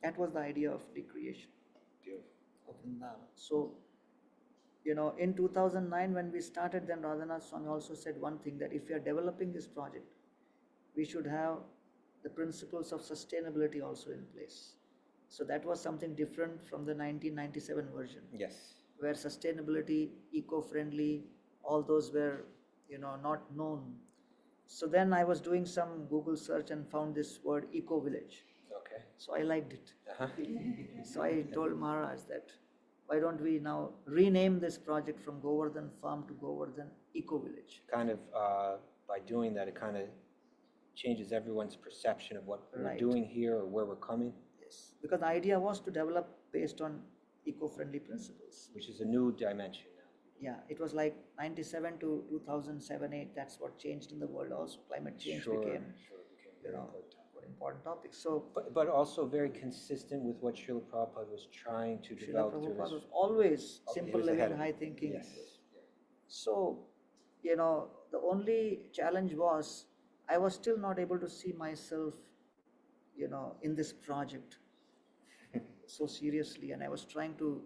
That was the idea of recreation of Vrindavan. So, in 2009 when we started, then Radhanath Swami also said one thing, that if we are developing this project, we should have the principles of sustainability also in place. So that was something different from the 1997 version. Yes. Where sustainability, eco-friendly, all those were, not known. So then I was doing some Google search and found this word Eco Village. Okay. So I liked it. So I told Maharaj that, why don't we now rename this project from Govardhan Farm to Govardhan Eco Village? Kind of, by doing that, it kind of changes everyone's perception of what we're Right. doing here or where we're coming, Yes. Because the idea was to develop based on eco-friendly principles. which is a new dimension now. Yeah, it was like 97 to 2007-8, that's what changed in the world also. Climate change became, Became very important. an important topic. So But also very consistent with what Srila Prabhupada was trying to Srila develop through Prabhupada his... was always Oh, he simple was ahead living, of high it. thinking. Yes. So, the only challenge was, I was still not able to see myself, in this project so seriously. And I was trying to,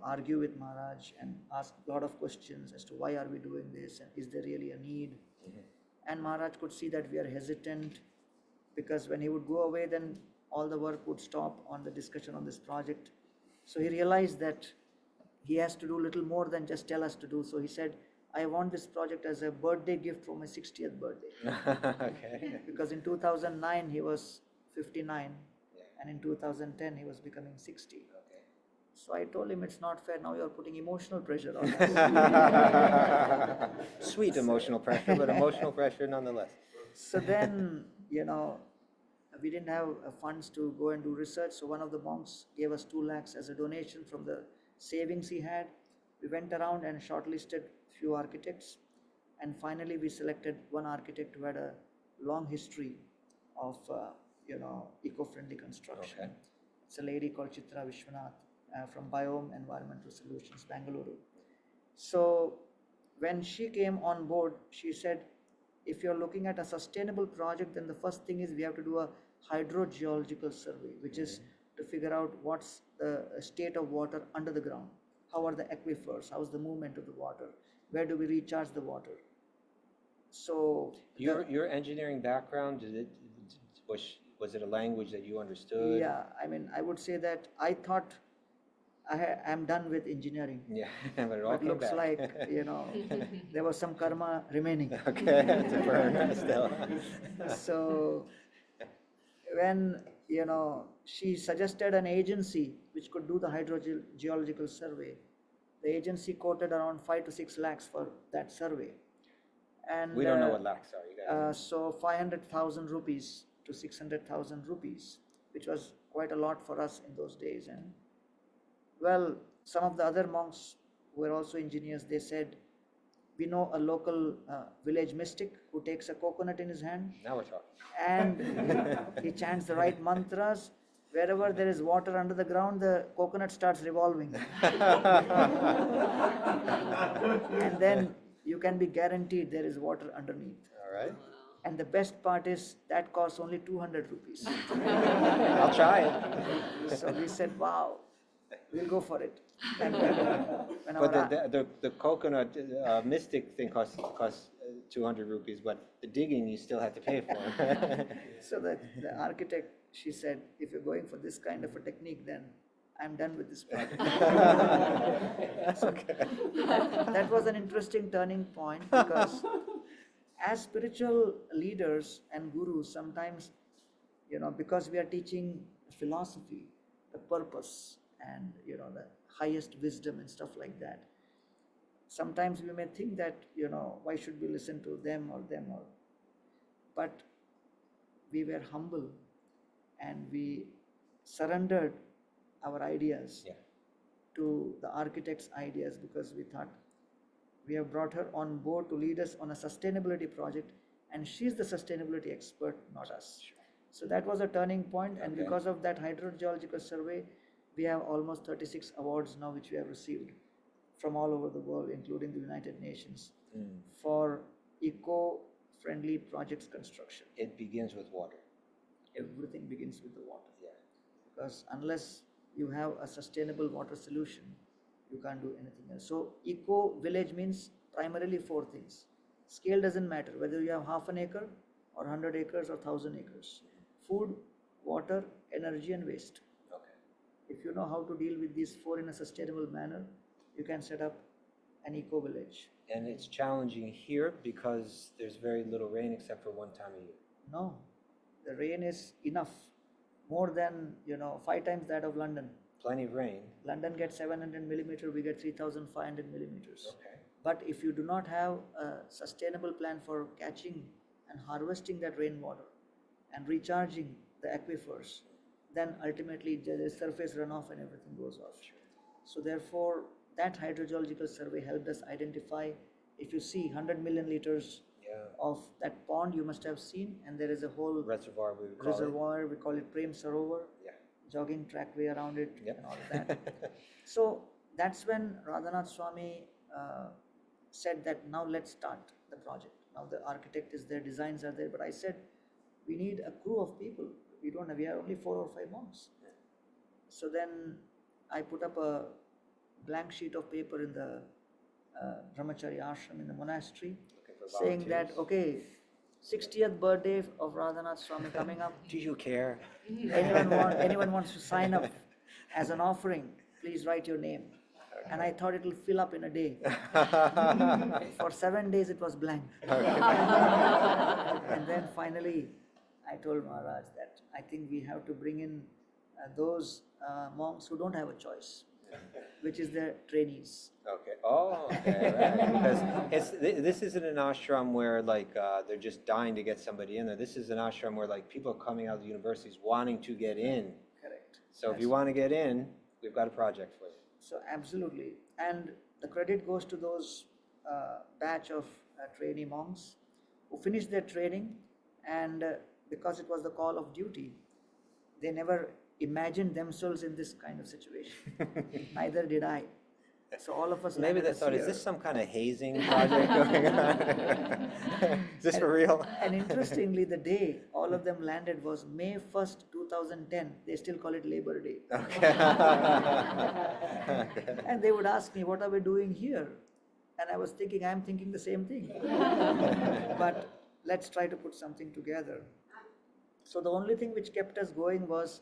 argue with Maharaj and ask a lot of questions as to why are we doing this and is there really a need? And Maharaj could see that we are hesitant, because when he would go away, then all the work would stop on the discussion on this project. So he realized that he has to do little more than just tell us to do. So he said, I want this project as a birthday gift for my 60th birthday. Okay. Because in 2009 he was 59, and in 2010 he was becoming 60. So I told him, it's not fair, now you're putting emotional pressure on us. Sweet emotional pressure, but emotional pressure nonetheless. So then, we didn't have funds to go and do research. So one of the monks gave us 2 lakhs as a donation from the savings he had. We went around and shortlisted few architects. And finally we selected one architect who had a long history of, eco-friendly construction. Okay. It's a lady called Chitra Vishwanath from Biome Environmental Solutions, Bangalore. So when she came on board, she said, if you're looking at a sustainable project, then the first thing is we have to do a hydrogeological survey, which is to figure out what's the state of water under the ground. How are the aquifers? How's the movement of the water? Where do we recharge the water? So Your engineering background, was it a language that you understood? yeah, I would say that I thought I'm done with engineering. Yeah, but it all But came looks back. like, there was some karma remaining. Okay, to burn still. So when, she suggested an agency which could do the hydrogeological survey, the agency quoted around 5 to 6 lakhs for that survey. And We don't know what lakhs are, you guys. so 500,000 rupees to 600,000 rupees, which was quite a lot for us in those days. And well, some of the other monks who were also engineers, they said, we know a local village mystic who takes a coconut in his hand Now we're talking. and he chants the right mantras. Wherever there is water under the ground, the coconut starts revolving. And then you can be guaranteed there is water underneath. All right. And the best part is that costs only 200 rupees. I'll try it. So we said, wow, we'll go for it. And when But our, the coconut mystic thing costs 200 rupees, but the digging you still have to pay for. so the architect, she said, if you're going for this kind of a technique, then I'm done with this project. So that was an interesting turning point, because as spiritual leaders and gurus, sometimes, because we are teaching philosophy, the purpose, and, the highest wisdom and stuff like that, sometimes we may think that, why should we listen to them, but we were humble and we surrendered our ideas Yeah. to the architect's ideas, because we thought we have brought her on board to lead us on a sustainability project, and she's the sustainability expert, not us. So that was a turning point, and Okay. because of that hydrogeological survey, we have almost 36 awards now which we have received from all over the world, including the United Nations, for eco-friendly projects construction. It begins with water. Everything begins with the water, Yeah. because unless you have a sustainable water solution, you can't do anything else. So eco village means primarily four things. Scale doesn't matter whether you have half an acre or 100 acres or 1,000 acres. Food, water, energy and waste. Okay. If you know how to deal with these four in a sustainable manner, you can set up an eco village. And it's challenging here because there's very little rain except for one time a year. No, the rain is enough, more than 5 times that of London. Plenty of rain. London gets 700 millimeter, we get 3,500 millimeters. Okay. But if you do not have a sustainable plan for catching and harvesting that rainwater and recharging the aquifers, then ultimately there is surface runoff and everything goes off. So therefore, that hydrogeological survey helped us identify, if you see 100 million liters of that pond, you must have seen, and there is a whole Reservoir, we would call reservoir, we call it Prem Sarovar, Yeah. jogging trackway around it Yep. and all of that. So that's when Radhanath Swami said that now let's start the project. Now the architect is there, designs are there, but I said we need a crew of people. We are only 4 or 5 monks. So then I put up a blank sheet of paper in the Brahmachari ashram in the monastery, saying that, okay, 60th birthday of Radhanath Swami coming up. Do you care? Anyone wants to sign up as an offering, please write your name. And I thought it will fill up in a day. For 7 days it was blank. And then finally I told Maharaj that I think we have to bring in those monks who don't have a choice, which is the trainees. Okay. Oh, okay. Right. Because this isn't an ashram where they're just dying to get somebody in there. This is an ashram where people are coming out of the universities wanting to get in. Correct. So if you want to get in, we've got a project for you. So absolutely, and the credit goes to those batch of trainee monks who finished their training, and because it was the call of duty, they never imagined themselves in this kind of situation. Neither did I. So all of us Maybe landed they us thought, is here. this some kind of hazing project going on? Is this for real? And interestingly, the day all of them landed was May 1st, 2010. They still call it Labor Day. Okay. And they would ask me, what are we doing here? And I was thinking, I'm thinking the same thing. But let's try to put something together. So the only thing which kept us going was,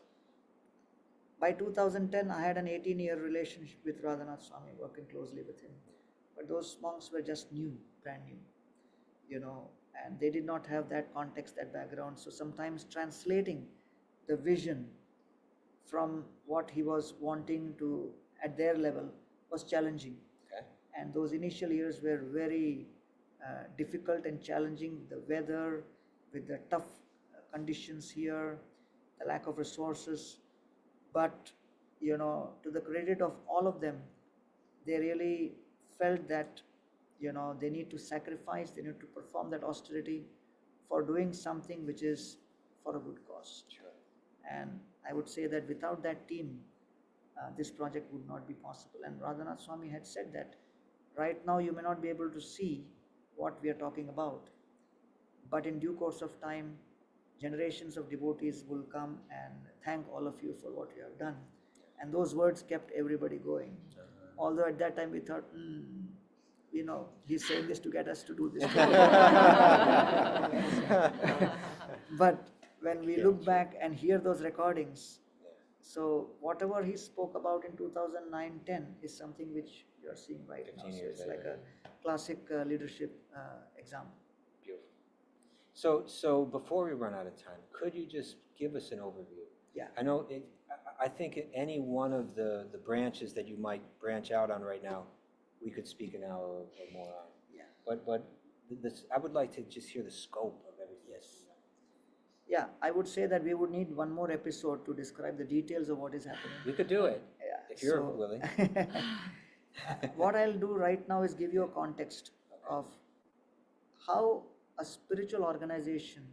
by 2010, I had an 18-year relationship with Radhanath Swami, working closely with him. But those monks were just new, brand new, and they did not have that context, that background. So sometimes translating the vision from what he was wanting to at their level was challenging. Okay. And those initial years were very difficult and challenging. The weather, with the tough conditions here, the lack of resources. But, to the credit of all of them, they really felt that, they need to sacrifice, they need to perform that austerity for doing something which is for a good cause. Sure. And I would say that without that team, this project would not be possible. And Radhanath Swami had said that right now you may not be able to see what we are talking about, but in due course of time, generations of devotees will come and thank all of you for what you have done. And those words kept everybody going. Although at that time we thought, he's saying this to get us to do this. But when we look back and hear those recordings, so whatever he spoke about in 2009-10 is something which you are seeing right now. 15 So years it's like later. a classic leadership example. Beautiful. So before we run out of time, could you just give us an overview? Yeah. I know I think any one of the branches that you might branch out on right now we could speak an hour or more on. Yeah. But this, I would like to just hear the scope of everything. Yes. Yeah, I would say that we would need one more episode to describe the details of what is happening. We could do it, Yeah, if you're so- willing. What I'll do right now is give you a context of how a spiritual organization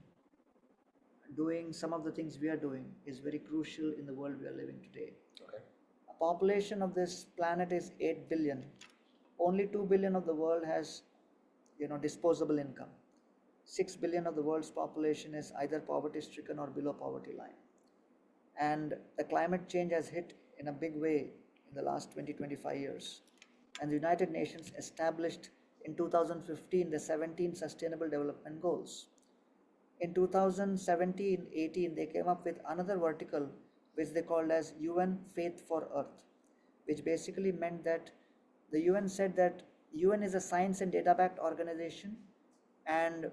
doing some of the things we are doing is very crucial in the world we are living today. Okay. A population of this planet is 8 billion. Only 2 billion of the world has, disposable income. 6 billion of the world's population is either poverty stricken or below poverty line. And the climate change has hit in a big way in the last 20-25 years. And the United Nations established in 2015 the 17 Sustainable Development Goals. In 2017-18, they came up with another vertical which they called as UN Faith for Earth, which basically meant that the UN said that UN is a science and data backed organization, and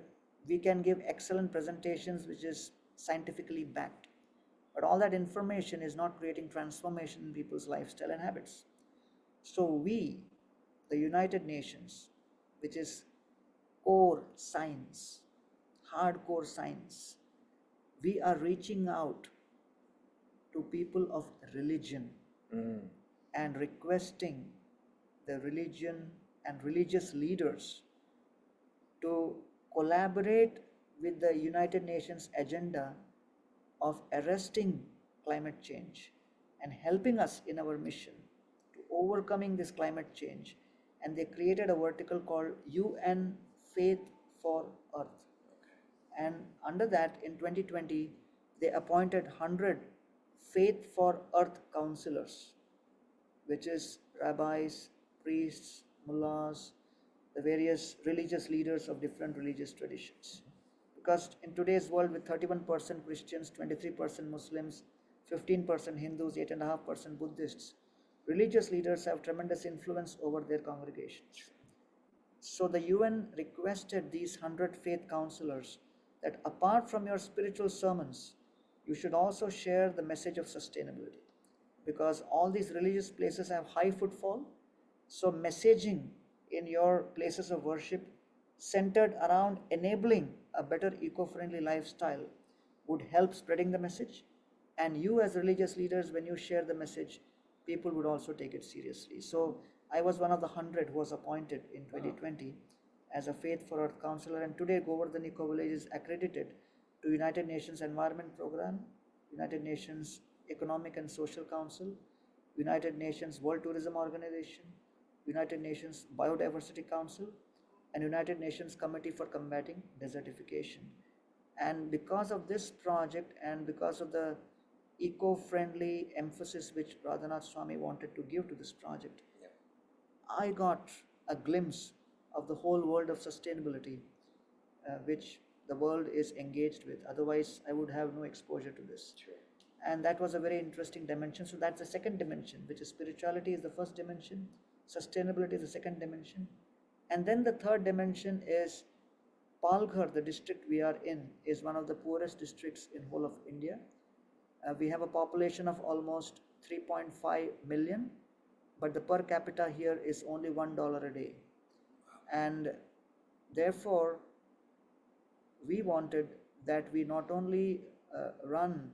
we can give excellent presentations which is scientifically backed. But all that information is not creating transformation in people's lifestyle and habits. So we, the United Nations, which is core science, hardcore science, we are reaching out to people of religion and requesting the religion and religious leaders to collaborate with the United Nations agenda of arresting climate change and helping us in our mission to overcoming this climate change. And they created a vertical called UN Faith for Earth. And under that, in 2020, they appointed 100 Faith for Earth counselors, which is rabbis, priests, mullahs, the various religious leaders of different religious traditions. Because in today's world, with 31% Christians, 23% Muslims, 15% Hindus, 8.5% Buddhists, religious leaders have tremendous influence over their congregations. So the UN requested these 100 faith counselors that apart from your spiritual sermons, you should also share the message of sustainability. Because all these religious places have high footfall, so messaging in your places of worship centered around enabling a better eco-friendly lifestyle would help spreading the message. And you as religious leaders, when you share the message, people would also take it seriously. So I was one of the 100 who was appointed in 2020 as a Faith for Earth counselor, and today Govardhan Eco Village is accredited to United Nations Environment Program, United Nations Economic and Social Council, United Nations World Tourism Organization, United Nations Biodiversity Council, and United Nations Committee for Combating Desertification. And because of this project and because of the eco-friendly emphasis which Radhanath Swami wanted to give to this project, I got a glimpse of the whole world of sustainability, which the world is engaged with. Otherwise, I would have no exposure to this. Sure. And that was a very interesting dimension. So that's the second dimension, which is spirituality is the first dimension, sustainability is the second dimension. And then the third dimension is Palghar, the district we are in, is one of the poorest districts in whole of India. We have a population of almost 3.5 million, but the per capita here is only $1 a day. And therefore, we wanted that we not only run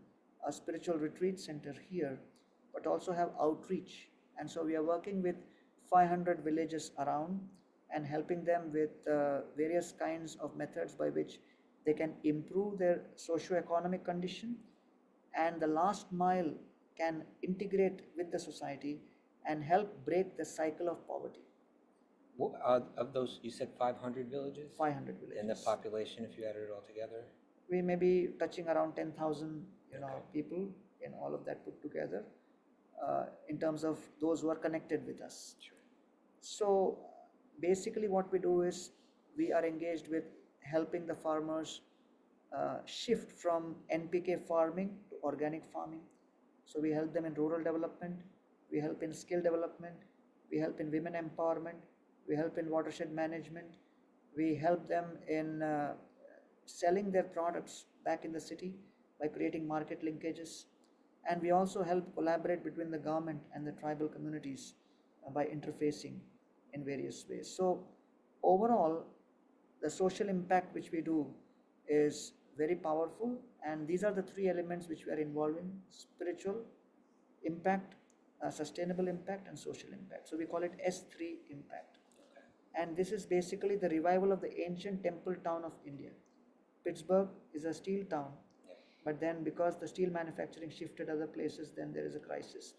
a spiritual retreat center here, but also have outreach. And so we are working with 500 villages around and helping them with various kinds of methods by which they can improve their socio-economic condition, and the last mile can integrate with the society and help break the cycle of poverty. Of those, you said 500 villages? 500 villages. And the population, if you added it all together? We may be touching around 10,000 Okay. people in all of that put together, in terms of those who are connected with us. Sure. So basically what we do is we are engaged with helping the farmers shift from NPK farming to organic farming. So we help them in rural development, we help in skill development, we help in women empowerment, we help in watershed management, we help them in selling their products back in the city by creating market linkages, and we also help collaborate between the government and the tribal communities by interfacing in various ways. So overall, the social impact which we do is very powerful, and these are the three elements which we are involved in: spiritual impact, sustainable impact, and social impact. So we call it S3 impact. And this is basically the revival of the ancient temple town of India. Pittsburgh is a steel town, but then because the steel manufacturing shifted other places, then there is a crisis.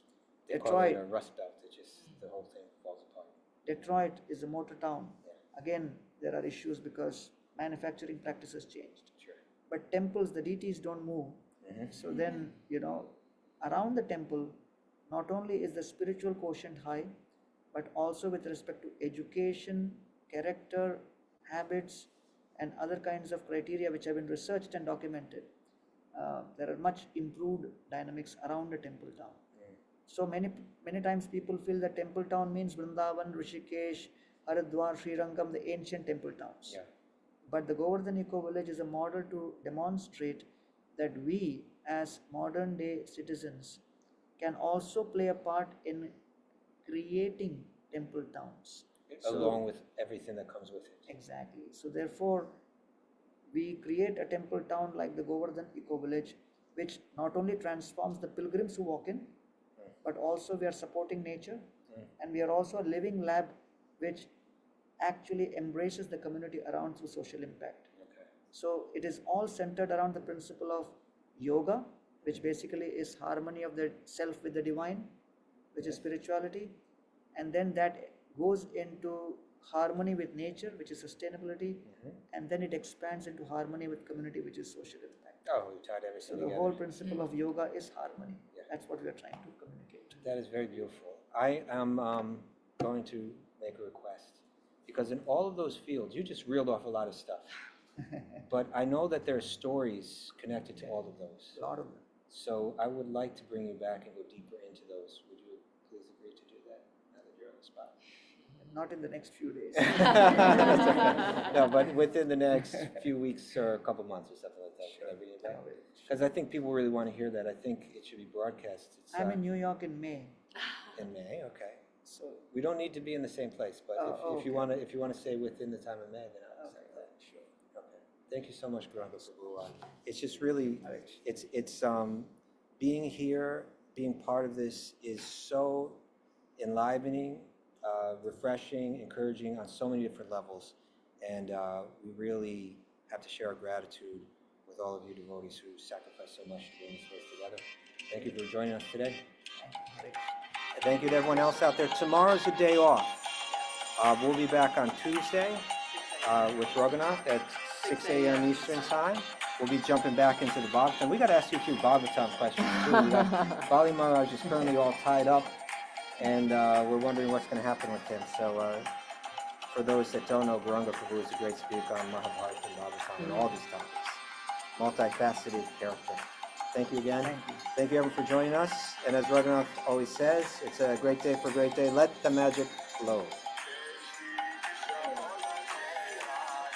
They call it a rust belt, it just, the whole thing falls apart. Detroit is a motor town. Again, there are issues because manufacturing practices changed. Sure. But temples, the deities don't move. So then, around the temple, not only is the spiritual quotient high, but also with respect to education, character, habits, and other kinds of criteria which have been researched and documented. There are much improved dynamics around the temple town. So many times people feel that temple town means Vrindavan, Rishikesh, Haridwar, Srirangam, the ancient temple towns. Yeah. But the Govardhan Eco Village is a model to demonstrate that we as modern day citizens can also play a part in creating temple towns. Along with everything that comes with it. Exactly. So therefore, we create a temple town like the Govardhan Eco Village, which not only transforms the pilgrims who walk in, but also we are supporting nature, and we are also a living lab which actually embraces the community around through social impact. Okay. So it is all centered around the principle of yoga, which basically is harmony of the self with the divine, which is spirituality, and then that goes into harmony with nature, which is sustainability, and then it expands into harmony with community, which is social impact. Oh, we tied everything So the together. whole principle of yoga is harmony. Yeah. That's what we are trying to communicate. That is very beautiful. I am going to make a request, because in all of those fields, you just reeled off a lot of stuff. But I know that there are stories connected to all of those. A lot of them. So I would like to bring you back and go deeper into those. Would you please agree to do that now that you're on the spot? Not in the next few days. No, but within the next few weeks or a couple months or something like that. Should I bring you back? Because I think people really want to hear that. I think it should be broadcast. It's, I'm in New York in May. in May. Okay. So We don't need to be in the same place, but if you want to stay within the time of May, then I'll accept that. sure. Okay. Thank you so much, Gauranga Prabhu. It's just really, it's being here, being part of this is so enlivening, refreshing, encouraging on so many different levels, and we really have to share our gratitude with all of you devotees who sacrificed so much to bring this place together. Thank you for joining us today. And thank you to everyone else out there. Tomorrow's the day off. We'll be back on Tuesday with Radhanath at 6 a.m. Eastern Time. We'll be jumping back into the Bhagavatam. We got to ask you a few Bhagavatam questions too. We got Bali Maharaj is currently all tied up, and we're wondering what's going to happen with him. So for those that don't know, Gauranga Prabhu is a great speaker on Mahabharata and Bhagavatam and all these topics. Multifaceted character. Thank you again. Thank you. Thank you everyone for joining us. And as Radhanath always says, it's a great day for a great day. Let the magic flow.